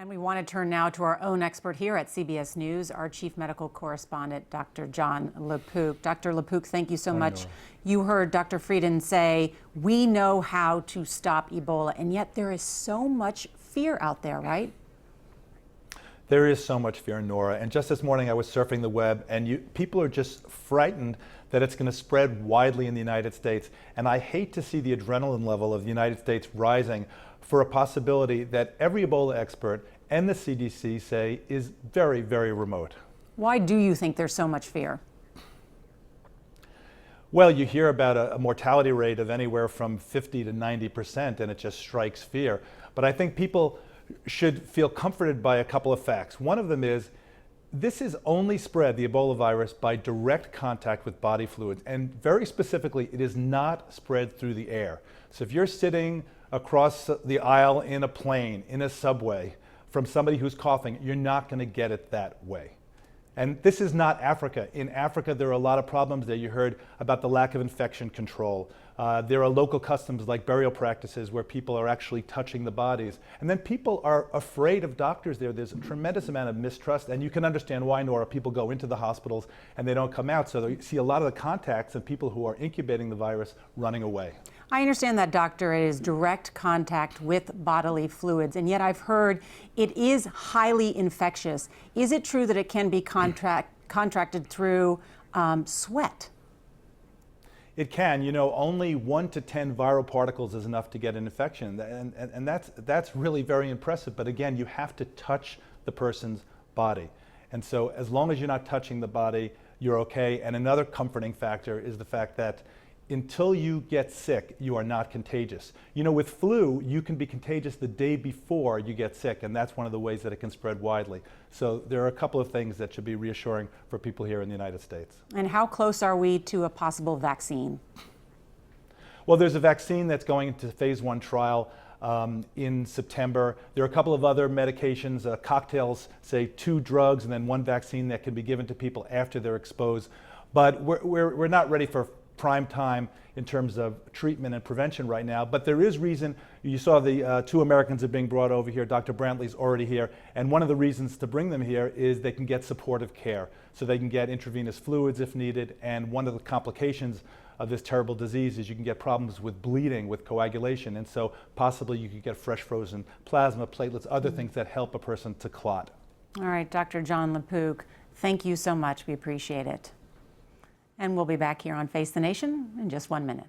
And we want to turn now to our own expert here at CBS News, our chief medical correspondent, Dr. Jon LaPook. Dr. LaPook, thank you so much. You heard Dr. Frieden say, we know how to stop Ebola, and yet there is so much fear out there, right? There is so much fear, Nora. And just this morning I was surfing the web, and people are just frightened that it's going to spread widely in the United States. And I hate to see the adrenaline level of the United States rising for a possibility that every Ebola expert and the CDC say is very, very remote. Why do you think there's so much fear? Well, you hear about a mortality rate of anywhere from 50 to 90%, and it just strikes fear. But I think people should feel comforted by a couple of facts. One of them is this is only spread, the Ebola virus, by direct contact with body fluids. And very specifically, it is not spread through the air. So if you're sitting across the aisle in a plane, in a subway, from somebody who's coughing, you're not going to get it that way. And this is not Africa. In Africa, there are a lot of problems there. You heard about the lack of infection control. There are local customs like burial practices where people are actually touching the bodies. And then people are afraid of doctors there. There's a tremendous amount of mistrust, and you can understand why, Nora. People go into the hospitals and they don't come out. So you see a lot of the contacts and people who are incubating the virus running away. I understand that, doctor, it is direct contact with bodily fluids, and yet I've heard it is highly infectious. Is it true that it can be contracted through sweat? It can. You know, only 1 to 10 viral particles is enough to get an infection, and that's really very impressive. But again, you have to touch the person's body. And so as long as you're not touching the body, you're okay. And another comforting factor is the fact that until you get sick, you are not contagious. You know, with flu, you can be contagious the day before you get sick, and that's one of the ways that it can spread widely. So there are a couple of things that should be reassuring for people here in the United States. And how close are we to a possible vaccine? Well, there's a vaccine that's going into phase 1 trial in September. There are a couple of other medications, cocktails, say 2 drugs and then 1 vaccine that can be given to people after they're exposed. But we're not ready for prime time in terms of treatment and prevention right now, but there is reason. You saw the 2 Americans are being brought over here. Dr. Brantley's already here, and one of the reasons to bring them here is they can get supportive care, so they can get intravenous fluids if needed. And one of the complications of this terrible disease is you can get problems with bleeding, with coagulation, and so possibly you could get fresh frozen plasma, platelets, other things that help a person to clot. All right, Dr. Jon LaPook, thank you so much. We appreciate it. And we'll be back here on Face the Nation in just 1 minute.